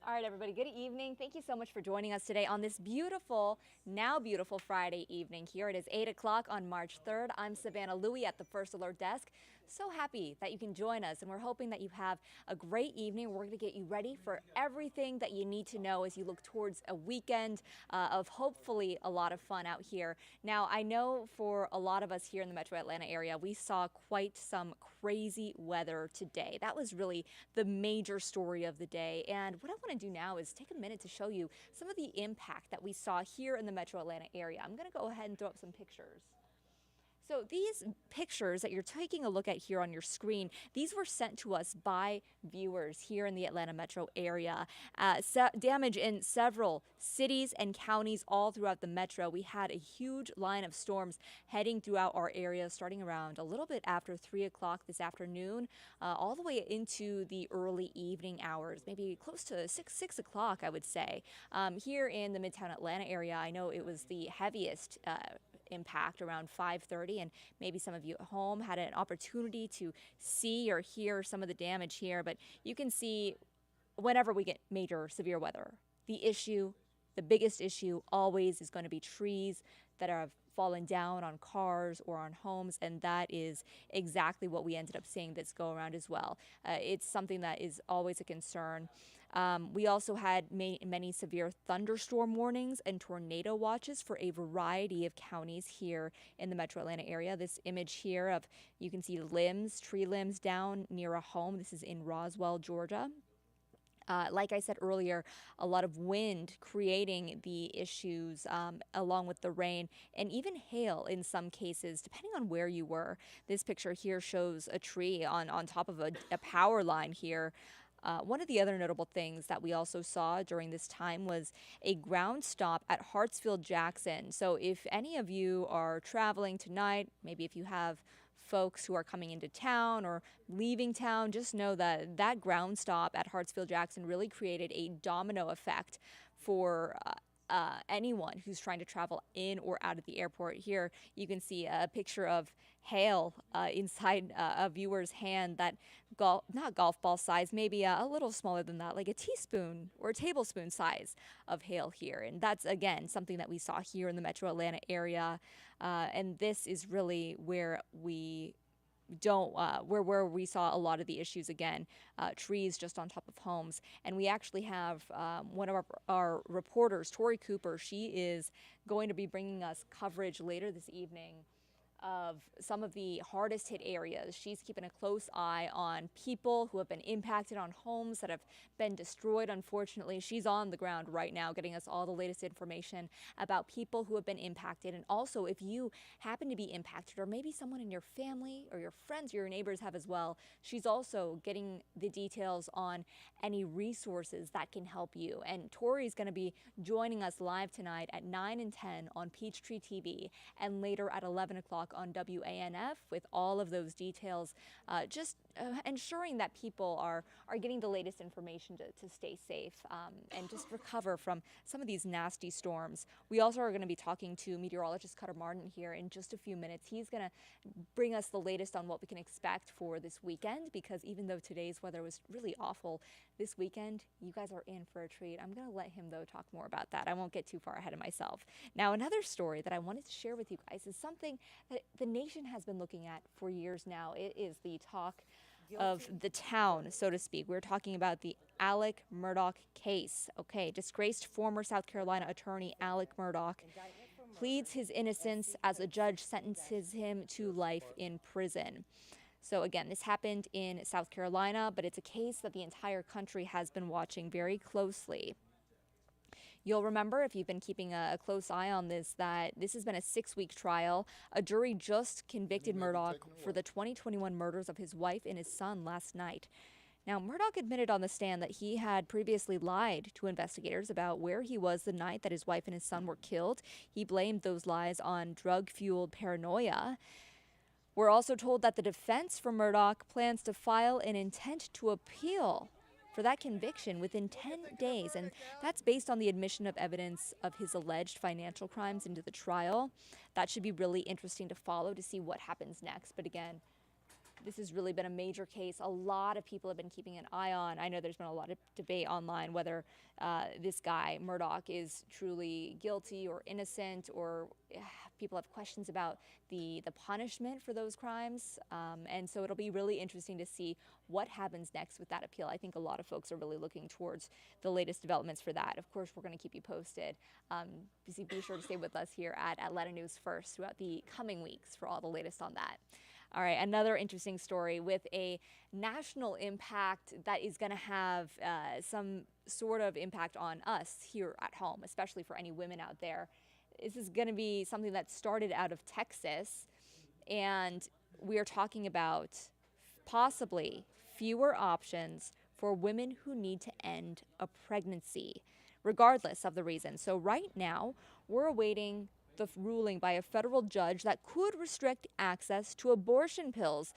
All right, everybody, good evening. Thank you so much for joining us today on this beautiful, now beautiful Friday evening here. It is 8 o'clock on March 3rd. I'm Savannah Louie at the First Alert Desk. So happy that you can join us, and we're hoping that you have a great evening. We're going to get you ready for everything that you need to know as you look towards a weekend of hopefully a lot of fun out here. Now, I know for a lot of us here in the Metro Atlanta area, we saw quite some crazy weather today. That was really the major story of the day. And what I want to do now is take a minute to show you some of the impact that we saw here in the Metro Atlanta area. I'm going to go ahead and throw up some pictures. So these pictures that you're taking a look at here on your screen, these were sent to us by viewers here in the Atlanta metro area. Damage in several cities and counties all throughout the metro. We had a huge line of storms heading throughout our area starting around a little bit after 3 o'clock this afternoon, all the way into the early evening hours, maybe close to 6 o'clock, I would say. Here in the Midtown Atlanta area, I know it was the heaviest impact around 5:30, and maybe some of you at home had an opportunity to see or hear some of the damage here. But you can see whenever we get major severe weather, the biggest issue always is going to be trees that have fallen down on cars or on homes, and that is exactly what we ended up seeing this go around as well. It's something that is always a concern. We also had many severe thunderstorm warnings and tornado watches for a variety of counties here in the Metro Atlanta area. This image here of, you can see tree limbs down near a home. This is in Roswell, Georgia. Like I said earlier, a lot of wind creating the issues along with the rain and even hail in some cases, depending on where you were. This picture here shows a tree on top of a power line here. One of the other notable things that we also saw during this time was a ground stop at Hartsfield-Jackson. So if any of you are traveling tonight, maybe if you have folks who are coming into town or leaving town, just know that that ground stop at Hartsfield-Jackson really created a domino effect for anyone who's trying to travel in or out of the airport. Here you can see a picture of hail inside a viewer's hand, that not golf ball size, maybe a little smaller than that, like a teaspoon or a tablespoon size of hail here. And that's, again, something that we saw here in the Metro Atlanta area. And this is really where we don't where we saw a lot of the issues again, trees just on top of homes. And we actually have one of our reporters, Tori Cooper. She is going to be bringing us coverage later this evening of some of the hardest hit areas. She's keeping a close eye on people who have been impacted, on homes that have been destroyed. Unfortunately, she's on the ground right now getting us all the latest information about people who have been impacted. And also, if you happen to be impacted, or maybe someone in your family or your friends or your neighbors have as well, she's also getting the details on any resources that can help you. And Tori's going to be joining us live tonight at 9 and 10 on Peachtree TV, and later at 11 o'clock on WANF with all of those details, just ensuring that people are getting the latest information to stay safe and just recover from some of these nasty storms. We also are going to be talking to meteorologist Cutter Martin here in just a few minutes. He's going to bring us the latest on what we can expect for this weekend, because even though today's weather was really awful, this weekend you guys are in for a treat. I'm going to let him, though, talk more about that. I won't get too far ahead of myself. Now, another story that I wanted to share with you guys is something that the nation has been looking at for years now. It is the talk of the town, so to speak. We're talking about the Alec Murdaugh case. Okay, disgraced former South Carolina attorney Alec Murdaugh pleads his innocence as a judge sentences him to life in prison. So again, this happened in South Carolina, but it's a case that the entire country has been watching very closely. You'll remember, if you've been keeping a close eye on this, that this has been a 6-week trial. A jury just convicted Murdaugh for the 2021 murders of his wife and his son last night. Now, Murdaugh admitted on the stand that he had previously lied to investigators about where he was the night that his wife and his son were killed. He blamed those lies on drug-fueled paranoia. We're also told that the defense for Murdaugh plans to file an intent to appeal for that conviction within 10 days, and that's based on the admission of evidence of his alleged financial crimes into the trial. That should be really interesting to follow, to see what happens next. But again, This has really been a major case. A lot of people have been keeping an eye on. I know there's been a lot of debate online whether this guy, Murdaugh, is truly guilty or innocent, or people have questions about the punishment for those crimes. And so it'll be really interesting to see what happens next with that appeal. I think a lot of folks are really looking towards the latest developments for that. Of course, we're going to keep you posted. Be sure to stay with us here at Atlanta News First throughout the coming weeks for all the latest on that. All right, another interesting story with a national impact that is going to have some sort of impact on us here at home, especially for any women out there. This is going to be something that started out of Texas, and we are talking about possibly fewer options for women who need to end a pregnancy, regardless of the reason. So right now, we're awaiting the ruling by a federal judge that could restrict access to abortion pills.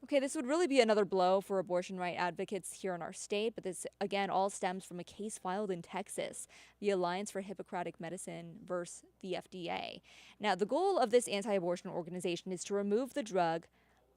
Okay, this would really be another blow for abortion right advocates here in our state, but this, again, all stems from a case filed in Texas, the Alliance for Hippocratic Medicine versus the FDA. Now, the goal of this anti-abortion organization is to remove the drug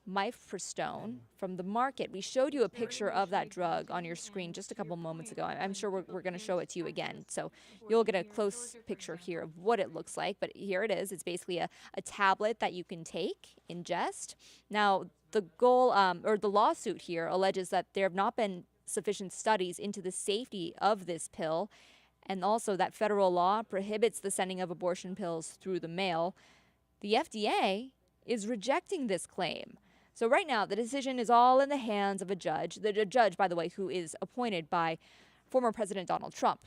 mifepristone from the market. We showed you a picture of that drug on your screen just a couple moments ago. I'm sure we're going to show it to you again, so you'll get a close picture here of what it looks like. But here it is. It's basically a tablet that you can take, ingest. Now, the goal or the lawsuit here alleges that there have not been sufficient studies into the safety of this pill, and also that federal law prohibits the sending of abortion pills through the mail. The FDA is rejecting this claim. So right now, the decision is all in the hands of a judge. The judge, by the way, who is appointed by former President Donald Trump.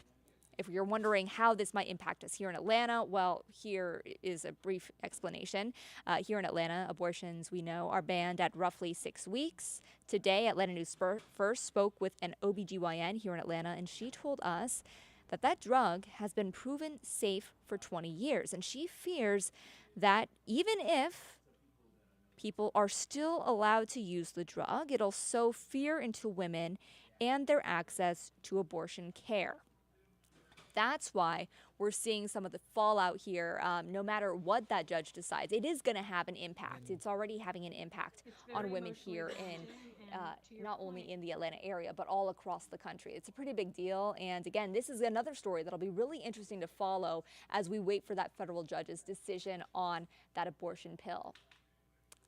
If you're wondering how this might impact us here in Atlanta, well, here is a brief explanation. Here in Atlanta, abortions, we know, are banned at roughly 6 weeks. Today, Atlanta News First spoke with an OBGYN here in Atlanta, and she told us that that drug has been proven safe for 20 years. And she fears that even if people are still allowed to use the drug, it'll sow fear into women and their access to abortion care. That's why we're seeing some of the fallout here. No matter what that judge decides, it is going to have an impact. It's already having an impact on women here in not only in the Atlanta area, but all across the country. It's a pretty big deal. And again, this is another story that'll be really interesting to follow as we wait for that federal judge's decision on that abortion pill.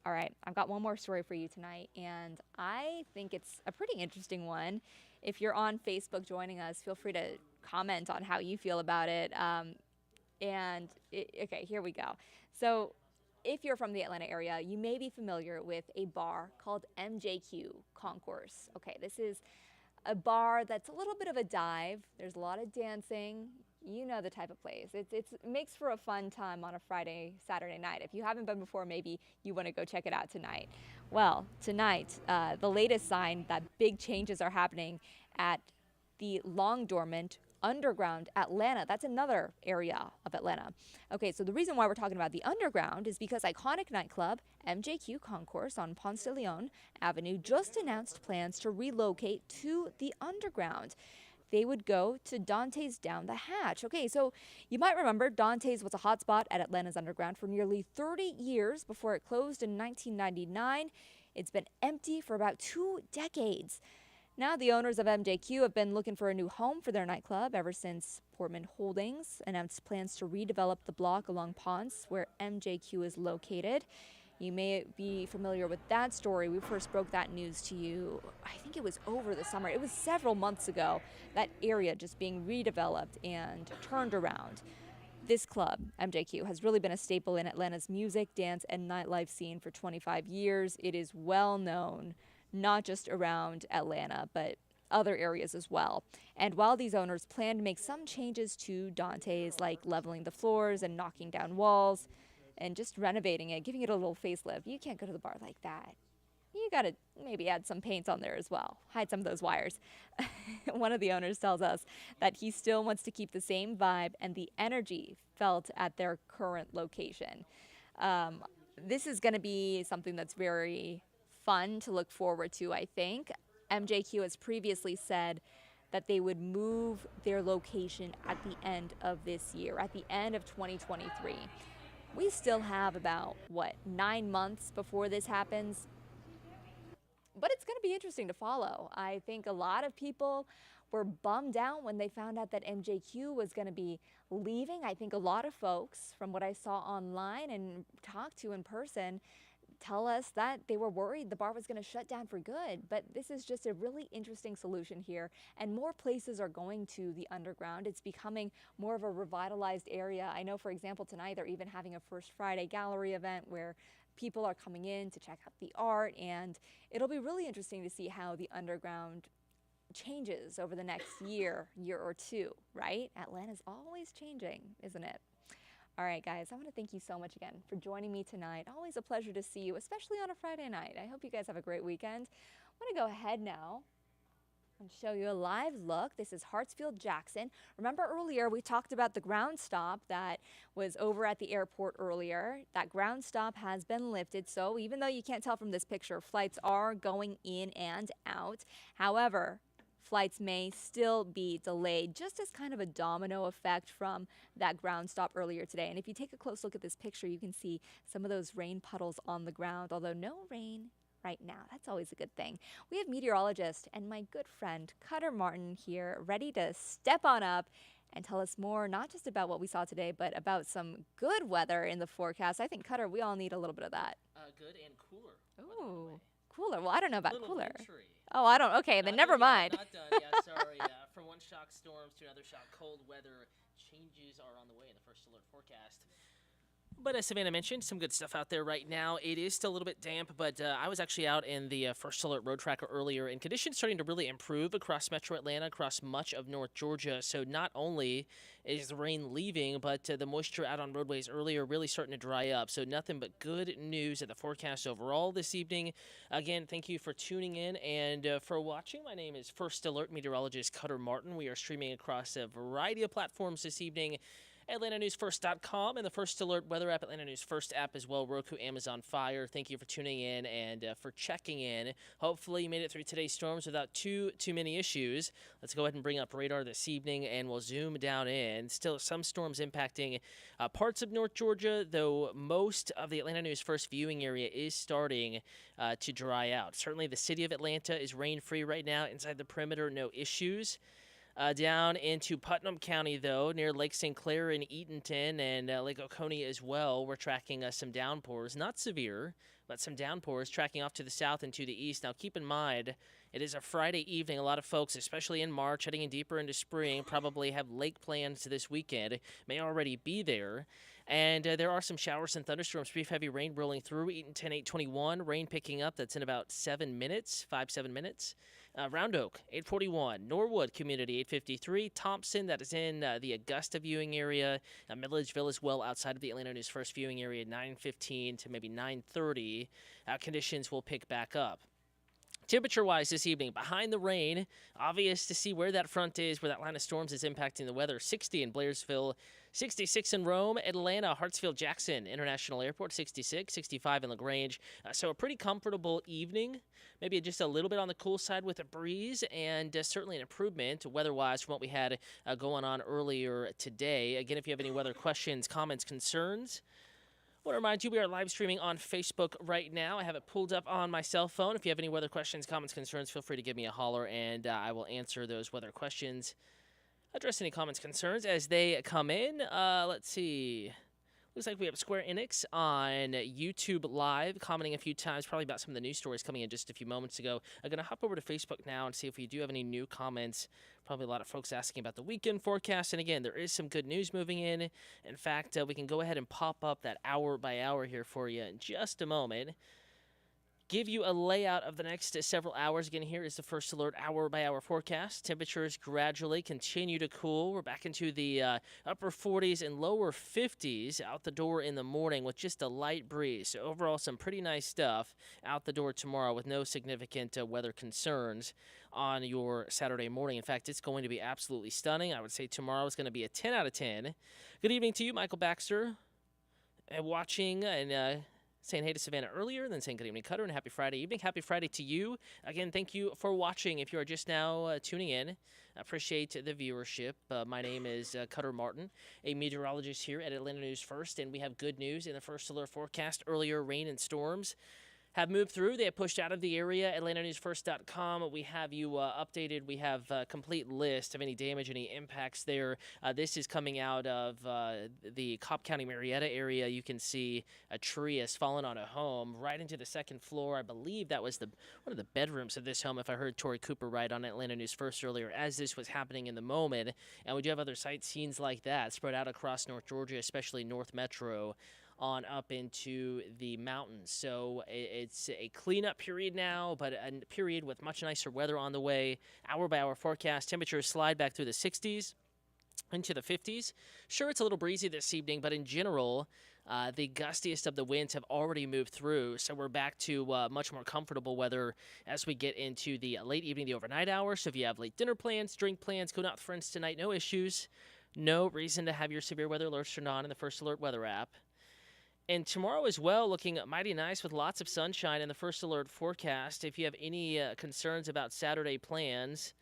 All right, I've got one more story for you tonight, and I think it's a pretty interesting one. If you're on Facebook joining us, feel free to comment on how you feel about it. Okay, here we go. So if you're from the Atlanta area, you may be familiar with a bar called MJQ Concourse. Okay, this is a bar that's a little bit of a dive. There's a lot of dancing. You know the type of place. It makes for a fun time on a Friday, Saturday night. If you haven't been before, maybe you want to go check it out tonight. Well, tonight, the latest sign that big changes are happening at the long dormant Underground Atlanta. That's another area of Atlanta. Okay, so the reason why we're talking about the Underground is because iconic nightclub MJQ Concourse on Ponce de Leon Avenue just announced plans to relocate to the Underground. They would go to Dante's Down the Hatch. Okay, so you might remember Dante's was a hotspot at Atlanta's Underground for nearly 30 years before it closed in 1999. It's been empty for about 2 decades. Now the owners of MJQ have been looking for a new home for their nightclub ever since Portman Holdings announced plans to redevelop the block along Ponce where MJQ is located. You may be familiar with that story. We first broke that news to you, I think it was over the summer. It was several months ago, that area just being redeveloped and turned around. This club, MJQ, has really been a staple in Atlanta's music, dance, and nightlife scene for 25 years. It is well known, not just around Atlanta, but other areas as well. And while these owners plan to make some changes to Dante's, like leveling the floors and knocking down walls, and just renovating it, giving it a little facelift. You can't go to the bar like that. You got to maybe add some paint on there as well. Hide some of those wires. One of the owners tells us that he still wants to keep the same vibe and the energy felt at their current location. This is going to be something that's very fun to look forward to, I think. MJQ has previously said that they would move their location at the end of this year, at the end of 2023. We still have about, 9 months before this happens? but it's going to be interesting to follow. I think a lot of people were bummed out when they found out that MJQ was going to be leaving. I think a lot of folks, from what I saw online and talked to in person, tell us that they were worried the bar was going to shut down for good. But this is just a really interesting solution here, and more places are going to the underground. It's becoming more of a revitalized area. I know, for example, tonight they're even having a First Friday gallery event where people are coming in to check out the art, and it'll be really interesting to see how the underground changes over the next year or two, right? Atlanta's always changing, isn't it? All right, guys, I want to thank you so much again for joining me tonight. Always a pleasure to see you, especially on a Friday night. I hope you guys have a great weekend. I want to go ahead now and show you a live look. This is Hartsfield-Jackson. Remember earlier we talked about the ground stop that was over at the airport earlier. That ground stop has been lifted, so even though you can't tell from this picture, flights are going in and out. However, flights may still be delayed, just as kind of a domino effect from that ground stop earlier today. And if you take a close look at this picture, you can see some of those rain puddles on the ground, although no rain right now. That's always a good thing. We have meteorologist and my good friend Cutter Martin here, ready to step on up and tell us more, not just about what we saw today, but about some good weather in the forecast. I think, Cutter, we all need a little bit of that. Good and cooler. Ooh, cooler. Well, I don't know about cooler. Wintry. Oh, I don't. Okay, then never mind. Not done. Yeah, sorry. From one shock storms to another shock cold weather, changes are on the way in the first alert forecast. But as Savannah mentioned, some good stuff out there right now. It is still a little bit damp, but I was actually out in the First Alert Road Tracker earlier, and conditions starting to really improve across Metro Atlanta, across much of North Georgia. So not only is the rain leaving, but the moisture out on roadways earlier really starting to dry up. So nothing but good news at the forecast overall this evening. Again, thank you for tuning in and for watching. My name is First Alert Meteorologist Cutter Martin. We are streaming across a variety of platforms this evening. AtlantaNewsFirst.com and the First Alert Weather app, Atlanta News First app as well, Roku, Amazon Fire. Thank you for tuning in and for checking in. Hopefully you made it through today's storms without too many issues. Let's go ahead and bring up radar this evening and we'll zoom down in. Still some storms impacting parts of North Georgia, though most of the Atlanta News First viewing area is starting to dry out. Certainly the city of Atlanta is rain-free right now. Inside the perimeter, no issues. Down into Putnam County, though, near Lake St. Clair and Eatonton and Lake Oconee as well, we're tracking some downpours. Not severe, but some downpours tracking off to the south and to the east. Now, keep in mind, it is a Friday evening. A lot of folks, especially in March, heading in deeper into spring, probably have lake plans this weekend, may already be there. And there are some showers and thunderstorms, brief heavy rain rolling through. Eatonton 821, rain picking up. That's in about 7 minutes, 5-7 minutes. Round Oak, 841. Norwood Community, 853. Thompson, that is in the Augusta viewing area. Milledgeville as well, outside of the Atlanta News First viewing area, 9:15 to maybe 9:30. Conditions will pick back up. Temperature-wise this evening, behind the rain, obvious to see where that front is, where that line of storms is impacting the weather. 60 in Blairsville, 66 in Rome, Atlanta, Hartsfield-Jackson International Airport, 66, 65 in LaGrange. So a pretty comfortable evening, maybe just a little bit on the cool side with a breeze, and certainly an improvement weather-wise from what we had going on earlier today. Again, if you have any weather questions, comments, concerns, I want to remind you we are live streaming on Facebook right now. I have it pulled up on my cell phone. If you have any weather questions, comments, concerns, feel free to give me a holler, and I will answer those weather questions. Address any comments, concerns as they come in. Let's see. Looks like we have Square Enix on YouTube Live, commenting a few times, probably about some of the news stories coming in just a few moments ago. I'm going to hop over to Facebook now and see if we do have any new comments. Probably a lot of folks asking about the weekend forecast. And again, there is some good news moving in. In fact, we can go ahead and pop up that hour by hour here for you in just a moment. Give you a layout of the next several hours. Again, here is the First Alert hour-by-hour forecast. Temperatures gradually continue to cool. We're back into the upper 40s and lower 50s out the door in the morning with just a light breeze. So overall, some pretty nice stuff out the door tomorrow with no significant weather concerns on your Saturday morning. In fact, it's going to be absolutely stunning. I would say tomorrow is going to be a 10 out of 10. Good evening to you, Michael Baxter, watching and saying hey to Savannah earlier, then saying good evening, Cutter, and happy Friday evening. Happy Friday to you. Again, thank you for watching. If you are just now tuning in, I appreciate the viewership. My name is Cutter Martin, a meteorologist here at Atlanta News First, and we have good news in the First Alert forecast. Earlier, rain and storms have moved through. They have pushed out of the area. AtlantaNewsFirst.com. We have you updated. We have a complete list of any damage, any impacts there. This is coming out of the Cobb County, Marietta area. You can see a tree has fallen on a home right into the second floor. I believe that was one of the bedrooms of this home, if I heard Tori Cooper right on Atlanta News First earlier, as this was happening in the moment. And we do have other sight scenes like that spread out across North Georgia, especially North Metro, on up into the mountains. So it's a cleanup period now, but a period with much nicer weather on the way. Hour by hour forecast, temperatures slide back through the 60s into the 50s. Sure, it's a little breezy this evening, but in general, the gustiest of the winds have already moved through, so we're back to much more comfortable weather as we get into the late evening, the overnight hours. So if you have late dinner plans, drink plans, going out with friends tonight, no issues. No reason to have your severe weather alerts turned on in the First Alert weather app. And tomorrow as well, looking mighty nice with lots of sunshine in the First Alert forecast. If you have any concerns about Saturday plans,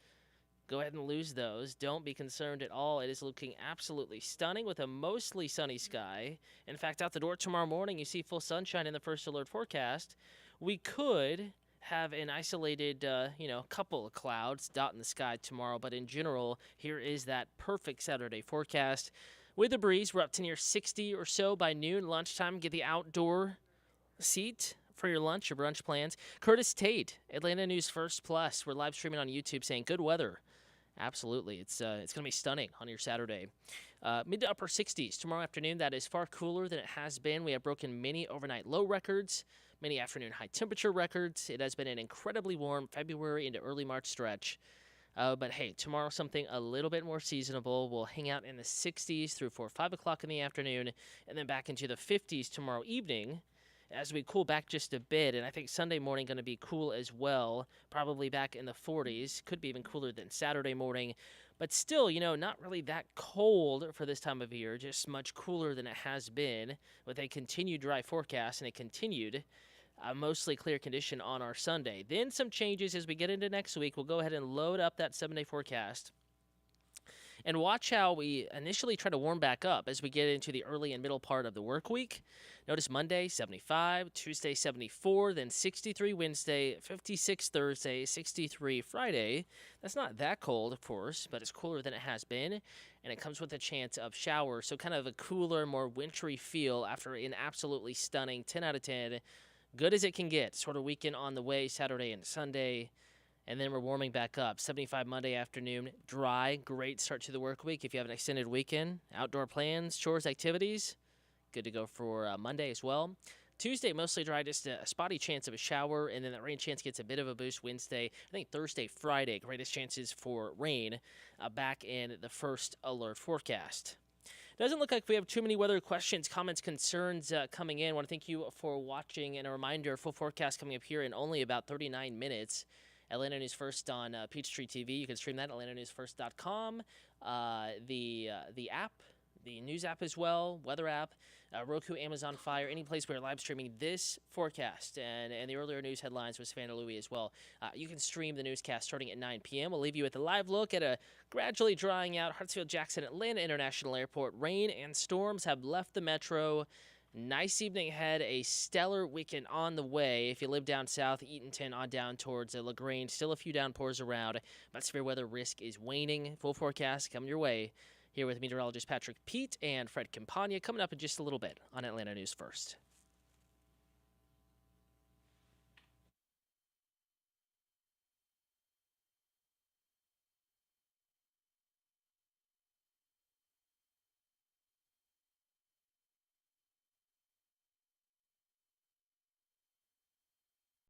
go ahead and lose those. Don't be concerned at all. It is looking absolutely stunning with a mostly sunny sky. In fact, out the door tomorrow morning, you see full sunshine in the First Alert forecast. We could have an isolated, couple of clouds dot in the sky tomorrow, but in general, here is that perfect Saturday forecast. With a breeze, we're up to near 60 or so by noon. Lunchtime, get the outdoor seat for your lunch or brunch plans. Curtis Tate, Atlanta News First Plus. We're live streaming on YouTube saying good weather. Absolutely. It's going to be stunning on your Saturday. Mid to upper 60s tomorrow afternoon. That is far cooler than it has been. We have broken many overnight low records, many afternoon high temperature records. It has been an incredibly warm February into early March stretch. But hey, tomorrow something a little bit more seasonable. We'll hang out in the 60s through 4 or 5 o'clock in the afternoon, and then back into the 50s tomorrow evening as we cool back just a bit. And I think Sunday morning going to be cool as well, probably back in the 40s. Could be even cooler than Saturday morning. But still, not really that cold for this time of year, just much cooler than it has been with a continued dry forecast and a continued mostly clear condition on our Sunday. Then some changes as we get into next week. We'll go ahead and load up that 7-day forecast and watch how we initially try to warm back up as we get into the early and middle part of the work week. Notice Monday, 75, Tuesday, 74, then 63 Wednesday, 56 Thursday, 63 Friday. That's not that cold, of course, but it's cooler than it has been, and it comes with a chance of showers, so kind of a cooler, more wintry feel after an absolutely stunning 10 out of 10. Good as it can get. Sort of weekend on the way, Saturday and Sunday. And then we're warming back up. 75 Monday afternoon. Dry. Great start to the work week. If you have an extended weekend, outdoor plans, chores, activities, good to go for Monday as well. Tuesday, mostly dry. Just a spotty chance of a shower. And then that rain chance gets a bit of a boost Wednesday. I think Thursday, Friday, greatest chances for rain back in the First Alert forecast. Doesn't look like we have too many weather questions, comments, concerns coming in. I want to thank you for watching, and a reminder, full forecast coming up here in only about 39 minutes. Atlanta News First on Peachtree TV. You can stream that at AtlantaNewsFirst.com. The app, the news app as well, weather app, Roku, Amazon Fire, any place where you're live streaming this forecast and the earlier news headlines with Savannah Louie as well. You can stream the newscast starting at 9 p.m. We'll leave you with a live look at a gradually drying out Hartsfield-Jackson Atlanta International Airport. Rain and storms have left the metro. Nice evening ahead, a stellar weekend on the way. If you live down south, Eatonton on down towards LaGrange, still a few downpours around, but severe weather risk is waning. Full forecast coming your way. Here with meteorologist Patrick Pete and Fred Campagna coming up in just a little bit on Atlanta News First.